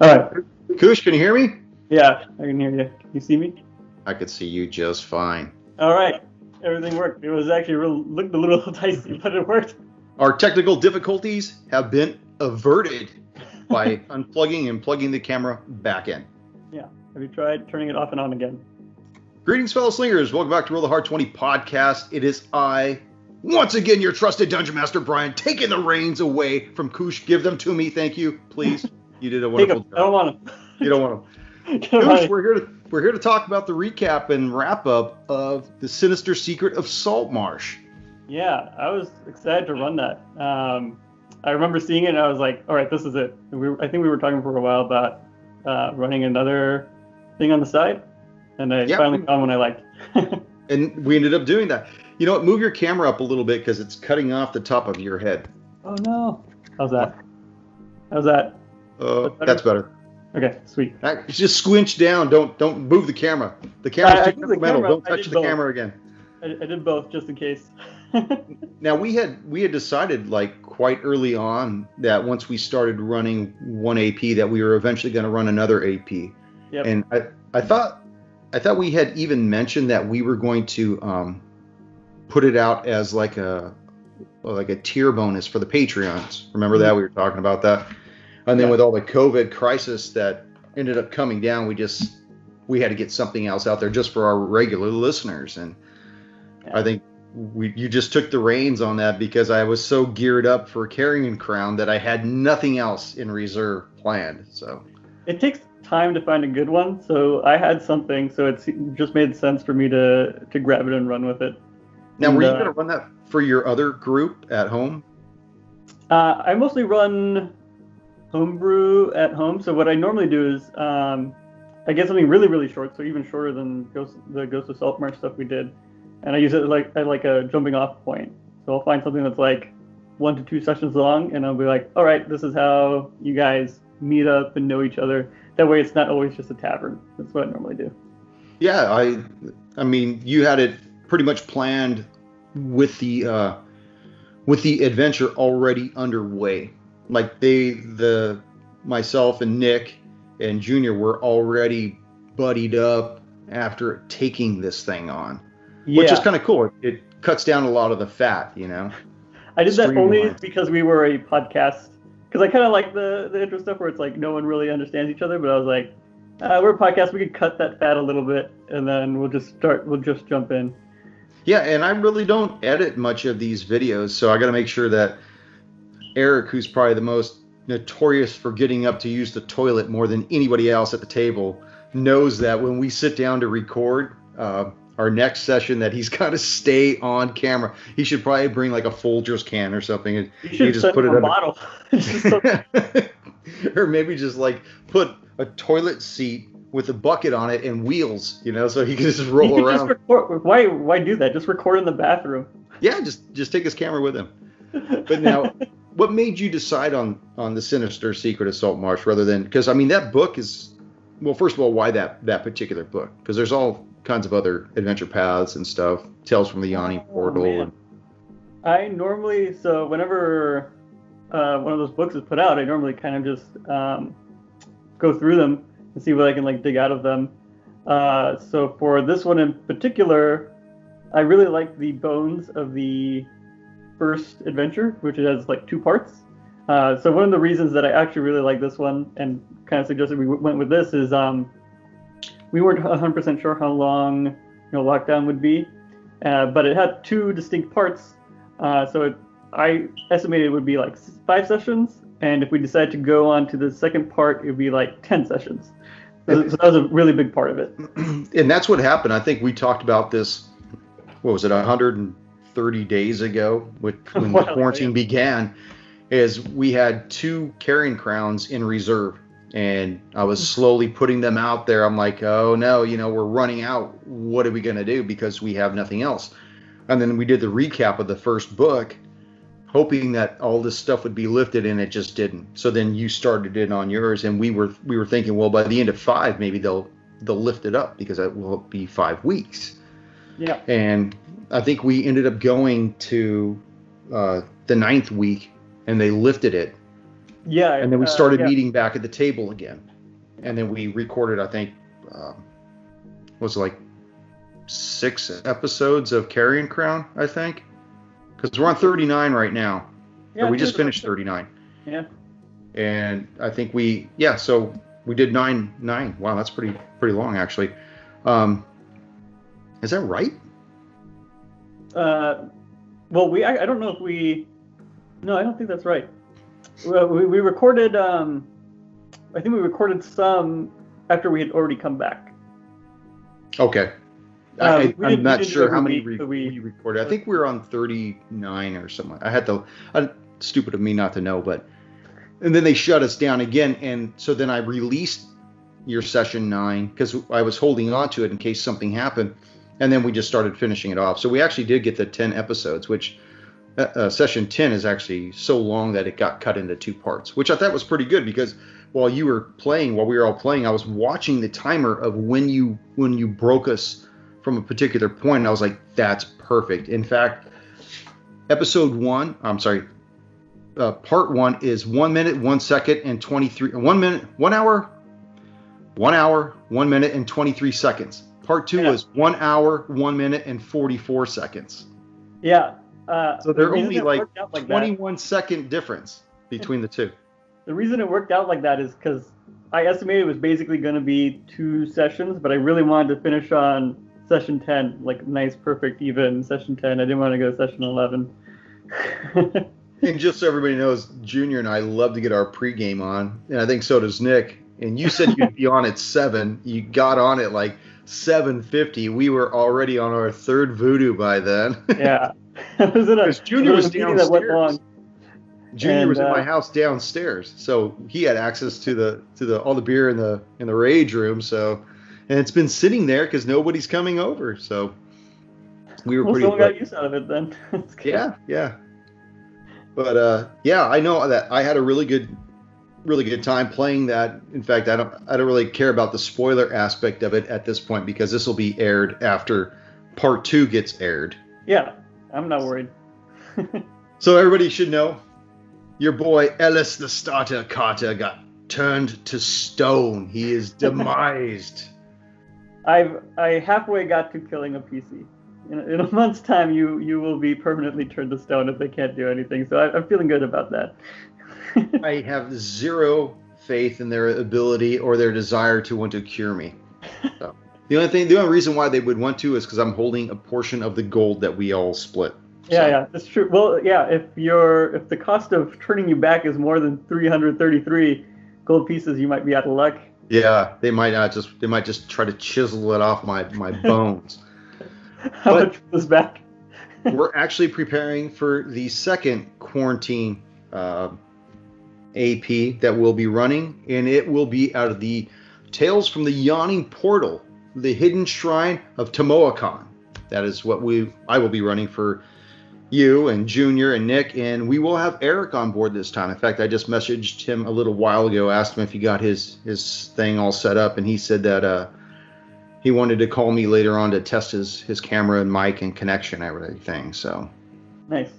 All right. Koosh, can you hear me? Yeah, I can hear you. Can you see me? I could see you just fine. All right. Everything worked. It was actually looked a little dicey, but it worked. Our technical difficulties have been averted by unplugging and plugging the camera back in. Yeah. Have you tried turning it off and on again? Greetings, fellow slingers. Welcome back to Roll the Hard 20 podcast. It is I, once again, your trusted Dungeon Master, Brian, taking the reins away from Koosh. Give them to me, thank you, please. You did a wonderful job. I don't want them. You don't want them. Koosh, we're here to talk about the recap and wrap up of The Sinister Secret of Saltmarsh. Yeah, I was excited to run that. I remember seeing it and I was like, all right, this is it. I think we were talking for a while about running another thing on the side, and I finally found one I liked. And we ended up doing that. You know what? Move your camera up a little bit because it's cutting off the top of your head. Oh no! How's that? How's that? That's better. Okay, sweet. Just squinch down. Don't move the camera. The camera's too temperamental. Don't touch the camera again. I did both just in case. Now we had decided like quite early on that once we started running one AP that we were eventually going to run another AP. Yep. And I thought we had even mentioned that we were going to put it out as like a tier bonus for the Patreons. Remember that? We were talking about that. And then with all the COVID crisis that ended up coming down, we had to get something else out there just for our regular listeners. And I think you just took the reins on that because I was so geared up for Carrion Crown that I had nothing else in reserve planned. So it takes time to find a good one. So I had something, so it just made sense for me to grab it and run with it. Now, were you going to run that for your other group at home? I mostly run homebrew at home. So what I normally do is I get something really, really short, so even shorter than the Ghost of Saltmarsh stuff we did. And I use it like a jumping off point. So I'll find something that's like 1 to 2 sessions long, and I'll be like, all right, this is how you guys meet up and know each other. That way it's not always just a tavern. That's what I normally do. Yeah, I mean, you had it pretty much planned with the adventure already underway. Like myself and Nick and Junior were already buddied up after taking this thing on. Yeah. Which is kind of cool. It cuts down a lot of the fat, you know. I did that only because we were a podcast. Because I kind of like the intro stuff where it's like no one really understands each other. But I was like, we're a podcast. We could cut that fat a little bit, and then we'll just jump in. Yeah, and I really don't edit much of these videos, so I got to make sure that Eric, who's probably the most notorious for getting up to use the toilet more than anybody else at the table, knows that when we sit down to record our next session that he's got to stay on camera. He should probably bring like a Folgers can or something. And you should just put it in a bottle. Or maybe just like put a toilet seat with a bucket on it and wheels, you know, so he can just roll around. Just record. Why do that? Just record in the bathroom. Yeah, just take his camera with him. But now, what made you decide on The Sinister Secret of Saltmarsh rather than, because I mean that book is, well, first of all, why that particular book? Because there's all kinds of other adventure paths and stuff. Tales from the Yawning Portal. I normally, so whenever one of those books is put out, I normally kind of just go through them and see what I can like dig out of them. So for this one in particular, I really like the bones of the first adventure, which has like 2 parts. So one of the reasons that I actually really like this one and kind of suggested we went with this is we weren't 100% sure how long lockdown would be, but it had 2 distinct parts. I estimated it would be like 5 sessions, and if we decided to go on to the second part, it would be like 10 sessions. So that was a really big part of it. And that's what happened. I think we talked about this, what was it, 130 days ago when the quarantine began, is we had 2 Carrion Crowns in reserve. And I was slowly putting them out there. I'm like, oh no, we're running out. What are we going to do? Because we have nothing else. And then we did the recap of the first book, hoping that all this stuff would be lifted, and it just didn't. So then you started it on yours, and we were thinking, well, by the end of 5, maybe they'll lift it up because it will be 5 weeks. Yeah. And I think we ended up going to the 9th week, and they lifted it. Yeah. And then we started meeting back at the table again. and then we recorded, I think, was it like 6 episodes of Carrion Crown, I think, because we're on 39 right now. Yeah, we just finished 39. Yeah. And I think so we did 9. Wow, that's pretty long, actually. Is that right? Well, I don't know if no, I don't think that's right. Well, we recorded, I think we recorded some after we had already come back. Okay. I'm not sure how many we recorded. I think we were on 39 or something. Stupid of me not to know, and then they shut us down again. And so then I released your session 9 because I was holding on to it in case something happened. And then we just started finishing it off. So we actually did get the 10 episodes, which session 10 is actually so long that it got cut into 2 parts, which I thought was pretty good because while we were all playing, I was watching the timer of when you broke us from a particular point. And I was like, that's perfect. In fact, part 1 is 1 minute, 1 second, and 23, 1 minute, 1 hour, 1 minute, and 23 seconds. Part 2 is 1 hour, 1 minute, and 44 seconds. Yeah. So they're only like 21-second difference between the two. The reason it worked out like that is because I estimated it was basically going to be 2 sessions, but I really wanted to finish on session 10, like nice, perfect, even session 10. I didn't want to go to session 11. And just so everybody knows, Junior and I love to get our pregame on, and I think so does Nick. And you said you'd be on at 7. You got on at like 7:50. We were already on our 3rd voodoo by then. Yeah. Because Junior was downstairs. That went long. Junior was in my house downstairs, so he had access to all the beer in the rage room. So, and it's been sitting there because nobody's coming over. So we were pretty. Someone got use out of it then. Yeah. But I know that I had a really good time playing that. In fact, I don't really care about the spoiler aspect of it at this point because this will be aired after part 2 gets aired. Yeah, I'm not worried. So everybody should know, your boy Ellis the Starter Carter got turned to stone. He is demised. I halfway got to killing a PC. In a month's time, you will be permanently turned to stone if they can't do anything. So I'm feeling good about that. I have zero faith in their ability or their desire to want to cure me. So, the only reason why they would want to is because I'm holding a portion of the gold that we all split. Yeah, that's true. Well, yeah, if the cost of turning you back is more than 333 gold pieces, you might be out of luck. Yeah, they might just try to chisel it off my bones. How much was back? We're actually preparing for the second quarantine AP that we'll be running, and it will be out of the Tales from the Yawning Portal, the Hidden Shrine of Tomoakan. That is what I will be running for you and Junior and Nick, and we will have Eric on board this time. In fact, I just messaged him a little while ago, asked him if he got his thing all set up, and he said that he wanted to call me later on to test his camera and mic and connection and everything. So nice.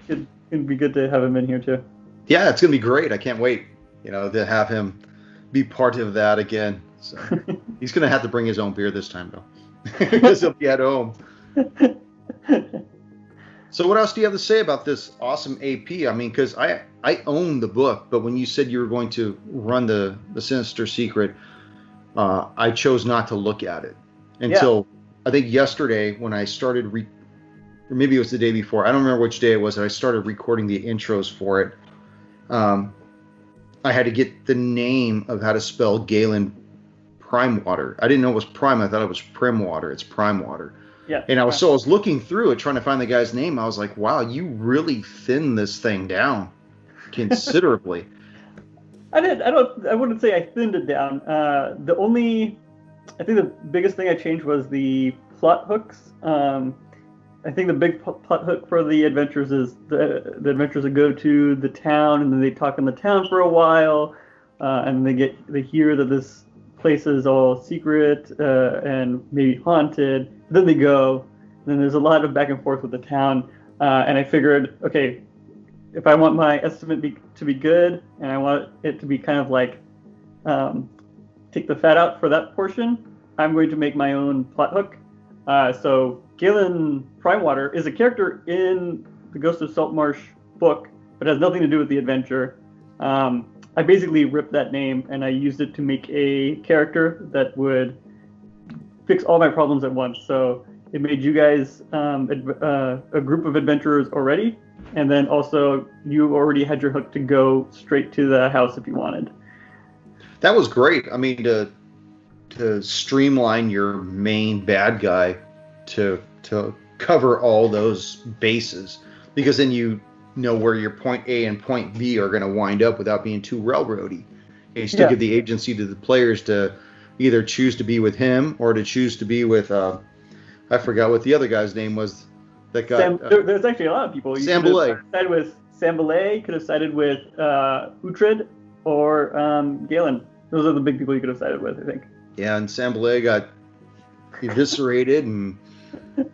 It'd be good to have him in here too. Yeah, it's gonna be great. I can't wait, to have him be part of that again. So he's gonna have to bring his own beer this time though, because he'll be at home. So what else do you have to say about this awesome AP? I mean, because I own the book, but when you said you were going to run the Sinister Secret, I chose not to look at it until I think yesterday when I started, or maybe it was the day before. I don't remember which day it was that I started recording the intros for it. I had to get the name of how to spell Galen Prime Water. I didn't know it was Prime. I thought it was Prim Water. It's Prime Water. Yeah. And I was looking through it trying to find the guy's name. I was like, wow, you really thinned this thing down considerably. I wouldn't say I thinned it down. I think the biggest thing I changed was the plot hooks. I think the big plot hook for the adventures is the adventurers that go to the town, and then they talk in the town for a while, and they hear that this place is all secret and maybe haunted. Then they go. Then there's a lot of back and forth with the town, and I figured, okay, if I want my estimate to be good, and I want it to be kind of like take the fat out for that portion, I'm going to make my own plot hook. So Galen Primewater is a character in the Ghost of Saltmarsh book, but has nothing to do with the adventure. I basically ripped that name and I used it to make a character that would fix all my problems at once. So it made you guys a group of adventurers already, and then also you already had your hook to go straight to the house if you wanted. That was great. I mean, to streamline your main bad guy to cover all those bases, because then you know where your point A and point B are going to wind up without being too railroady. You still give the agency to the players to either choose to be with him or to choose to be with I forgot what the other guy's name was. That guy. There's actually a lot of people. You Sam could have sided with Sam Belay, could have sided with Uhtred, or Galen. Those are the big people you could have sided with, I think. Yeah, and Sam Belay got eviscerated, and there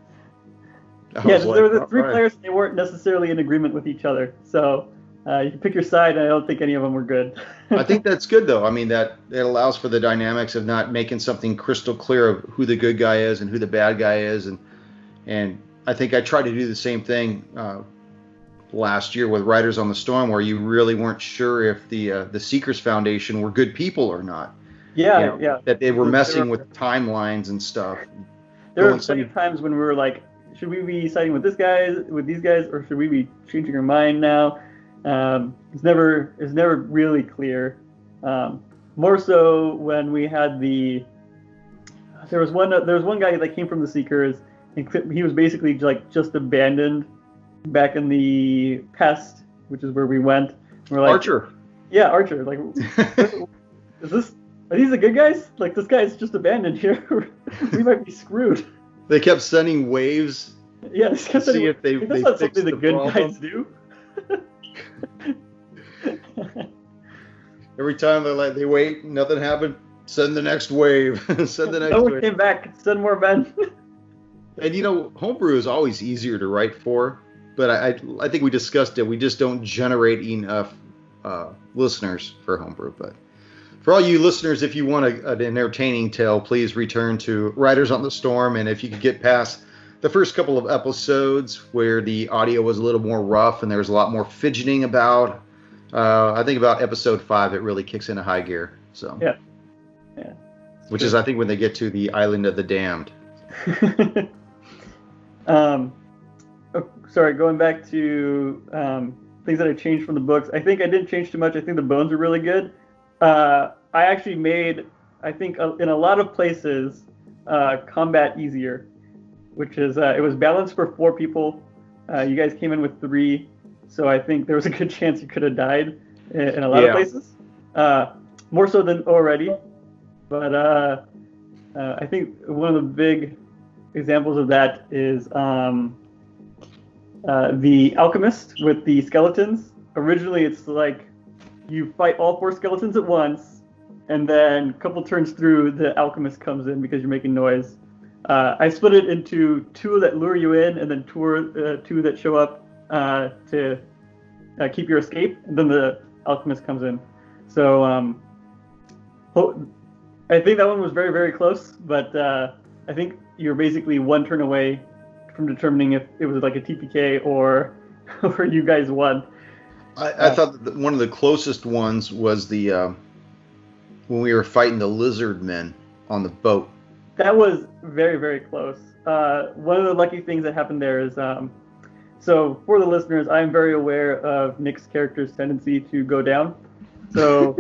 were the three players. They weren't necessarily in agreement with each other, so you can pick your side. And I don't think any of them were good. I think that's good, though. I mean, that it allows for the dynamics of not making something crystal clear of who the good guy is and who the bad guy is, and I think I tried to do the same thing last year with Riders on the Storm, where you really weren't sure if the Seekers Foundation were good people or not. Yeah. That they were messing with timelines and stuff. There were plenty of times when we were like, should we be siding with these guys, or should we be changing our mind now? It's never really clear. More so when we had there was one guy that came from the Seekers, and he was basically like just abandoned back in the past, which is where we went. We're like, Archer. Yeah, Archer. Like, are these the good guys? Like, this guy's just abandoned here. We might be screwed. They kept sending waves. Yeah, to see if they that's not something the good problem. Guys do. Every time they wait, nothing happened. Send the next wave. Send the next wave. Someone came back. Send more men. And homebrew is always easier to write for, but I think we discussed it. We just don't generate enough listeners for homebrew. But for all you listeners, if you want an entertaining tale, please return to Riders on the Storm. And if you could get past the first couple of episodes where the audio was a little more rough and there was a lot more fidgeting about, I think about episode 5, it really kicks into high gear. So yeah. Which is, I think, when they get to the Island of the Damned. Sorry, going back to things that I changed from the books. I think I didn't change too much. I think the bones are really good. I actually made, I think, in a lot of places, combat easier, which is it was balanced for 4 people. You guys came in with 3, so I think there was a good chance you could have died in a lot of places, more so than already. But I think one of the big examples of that is the Alchemist with the skeletons. Originally, it's like you fight all 4 skeletons at once, and then a couple turns through, the Alchemist comes in because you're making noise. I split it into 2 that lure you in, and then 2 that show up to keep your escape, and then the Alchemist comes in. So I think that one was very, very close, but I think you're basically 1 turn away from determining if it was like a TPK or you guys won. I thought that one of the closest ones was the when we were fighting the lizard men on the boat. That was very, very close. One of the lucky things that happened there is, so for the listeners, I'm very aware of Nick's character's tendency to go down. So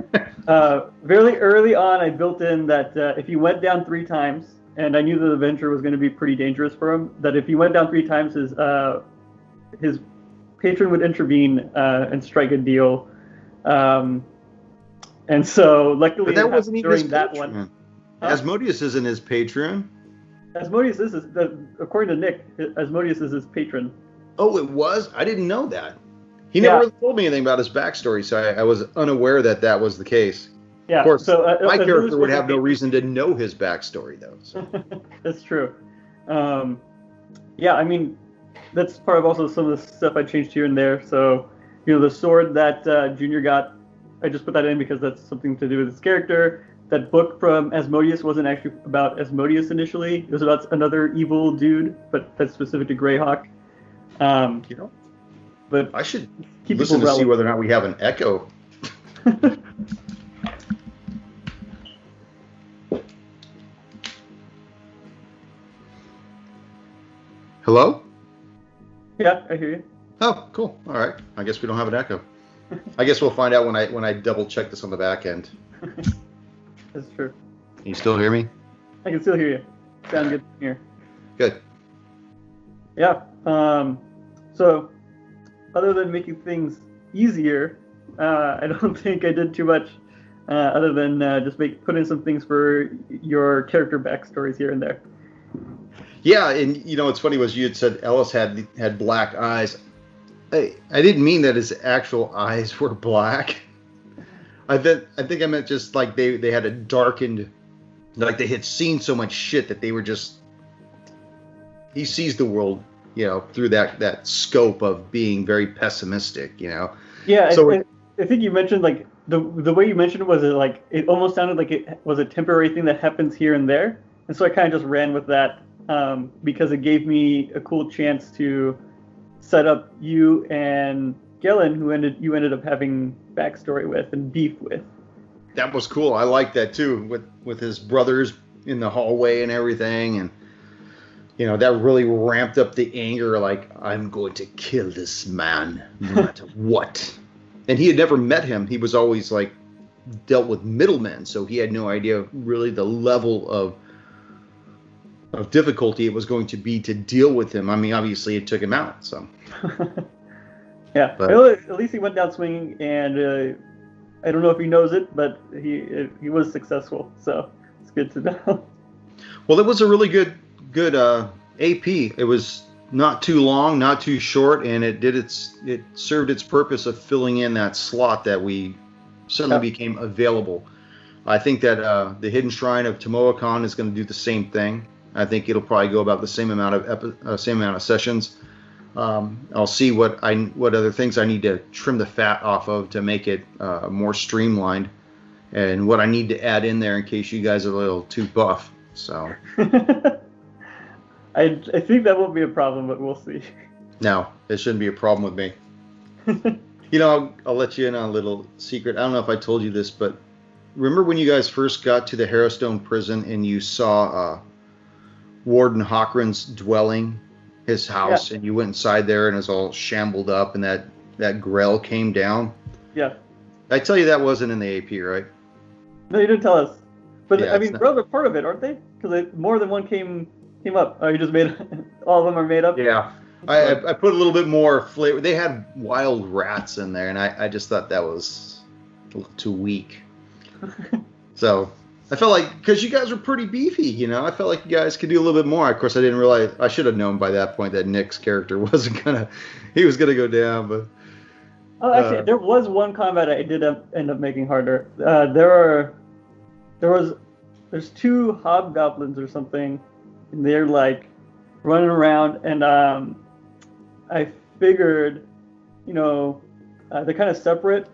very early on, I built in that if he went down 3 times, and I knew that the adventure was going to be pretty dangerous for him, that if he went down 3 times, his patron would intervene and strike a deal. And so luckily, but that wasn't even during that patron. one. Asmodeus isn't his patron. Asmodeus is, according to Nick, Asmodeus is his patron. Oh, it was? I didn't know that. He never really told me anything about his backstory, so I was unaware that was the case. Yeah. Of course, so, my character would have no reason to know his backstory, though. So. That's true. Yeah, I mean, that's part of also some of the stuff I changed here and there. So, the sword that Junior got I just put that in because that's something to do with his character. That book from Asmodeus wasn't actually about Asmodeus initially. It was about another evil dude, but that's specific to Greyhawk. But I should keep listen to relevant. see whether or not we have an echo. Hello? Yeah, I hear you. Oh, cool. All right. I guess we don't have an echo. I guess we'll find out when I double check this on the back end. That's true. Can you still hear me? I can still hear you. Sound good here. Good. Yeah. So, other than making things easier, I don't think I did too much other than just put in some things for your character backstories here and there. Yeah, and what's funny was you had said Ellis had black eyes. I didn't mean that his actual eyes were black. I think I meant just like they had a darkened, like they had seen so much shit that they were just. He sees the world, through that scope of being very pessimistic, Yeah, so I think you mentioned like the way you mentioned it was like it almost sounded like it was a temporary thing that happens here and there, and so I kind of just ran with that because it gave me a cool chance to set up you and Gellin, who you ended up having backstory with and beef with. That was cool. I like that too, with his brothers in the hallway and everything, and that really ramped up the anger. Like, I'm going to kill this man, no matter what. And he had never met him. He was always like dealt with middlemen, so he had no idea really the level of difficulty it was going to be to deal with him. I mean, obviously it took him out. So. Yeah, but at least he went down swinging, and I don't know if he knows it, but he was successful. So it's good to know. Well, it was a really good AP. It was not too long, not too short, and it served its purpose of filling in that slot that we suddenly became available. I think that the Hidden Shrine of Tomoe-kan is going to do the same thing. I think it'll probably go about the same amount of sessions. I'll see what other things I need to trim the fat off of to make it more streamlined, and what I need to add in there in case you guys are a little too buff. So. I think that won't be a problem, but we'll see. No, it shouldn't be a problem with me. I'll let you in on a little secret. I don't know if I told you this, but remember when you guys first got to the Harrowstone prison and you saw Warden Hochran's dwelling, his house, and you went inside there and it was all shambled up and that grell came down? Yeah. I tell you that wasn't in the AP, right? No, you didn't tell us. But Yeah, I mean, grells are part of it, aren't they? Because more than one came up. Oh, you just made all of them are made up? Yeah. I put a little bit more flavor. They had wild rats in there, and I just thought that was a little too weak. So I felt like, because you guys were pretty beefy, I felt like you guys could do a little bit more. Of course, I didn't realize, I should have known by that point that Nick's character was gonna go down. But actually, there was one combat I did end up making harder. There's two hobgoblins or something, and they're like running around, and I figured, they're kind of separate.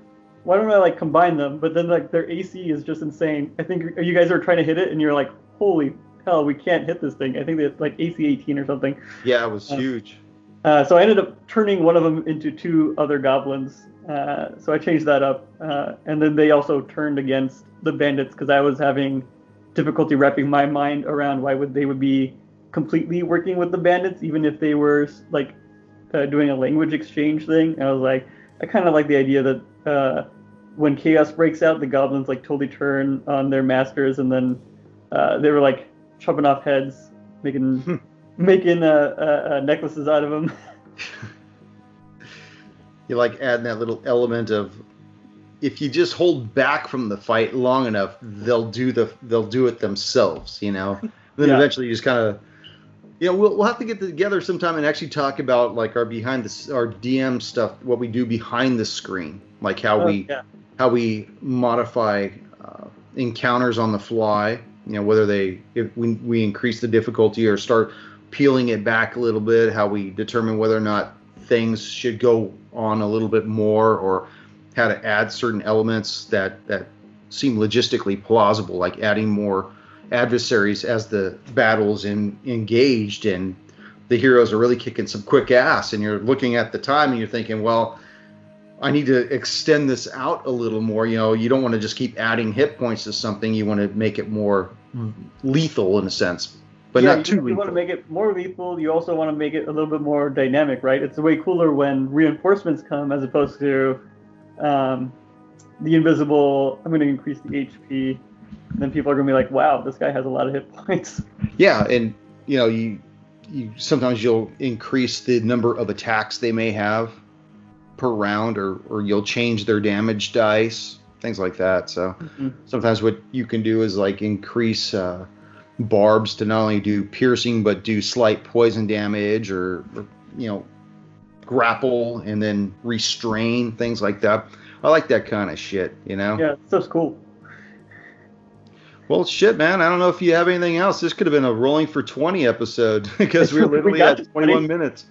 Why don't I like combine them? But then like their AC is just insane. I think you guys are trying to hit it, and you're like, holy hell, we can't hit this thing. I think it's like AC 18 or something. Yeah, it was huge. So I ended up turning one of them into two other goblins. So I changed that up, and then they also turned against the bandits because I was having difficulty wrapping my mind around why they would be completely working with the bandits, even if they were like doing a language exchange thing. And I was like, I kind of like the idea that when chaos breaks out, the goblins like totally turn on their masters, and then they were like chopping off heads, making necklaces out of them. You like adding that little element of, if you just hold back from the fight long enough, they'll do it themselves, Then eventually you just kind of, we'll have to get together sometime and actually talk about like our DM stuff, what we do behind the screen, like how we modify encounters on the fly, whether if we increase the difficulty or start peeling it back a little bit, how we determine whether or not things should go on a little bit more, or how to add certain elements that seem logistically plausible, like adding more adversaries as the battle's engaged and the heroes are really kicking some quick ass, and you're looking at the time and you're thinking, well, I need to extend this out a little more. You don't want to just keep adding hit points to something. You want to make it more lethal in a sense, but not too lethal. You want to make it more lethal. You also want to make it a little bit more dynamic, right? It's way cooler when reinforcements come as opposed to the invisible, I'm going to increase the HP. And then people are going to be like, wow, this guy has a lot of hit points. Yeah, and you sometimes you'll increase the number of attacks they may have per round, or you'll change their damage dice, things like that. So sometimes what you can do is like increase barbs to not only do piercing but do slight poison damage, or grapple and then restrain, things like that. I like that kind of shit, Yeah, stuff's cool. Well, shit, man. I don't know if you have anything else. This could have been a rolling for 20 episode because we're literally at 21 minutes.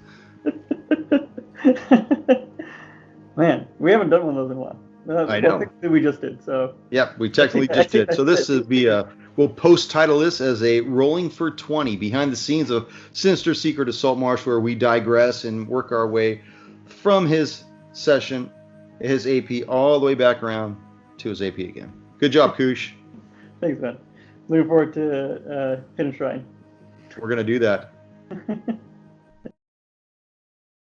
Man, we haven't done one of those in a while. I know. Technically we just did, so. Yep, we technically just did. So this would be we'll post-title this as a rolling for 20, behind the scenes of Sinister Secret of Saltmarsh, where we digress and work our way from his session, his AP, all the way back around to his AP again. Good job, Koosh. Thanks, man. Looking forward to Finish Shrine. We're going to do that.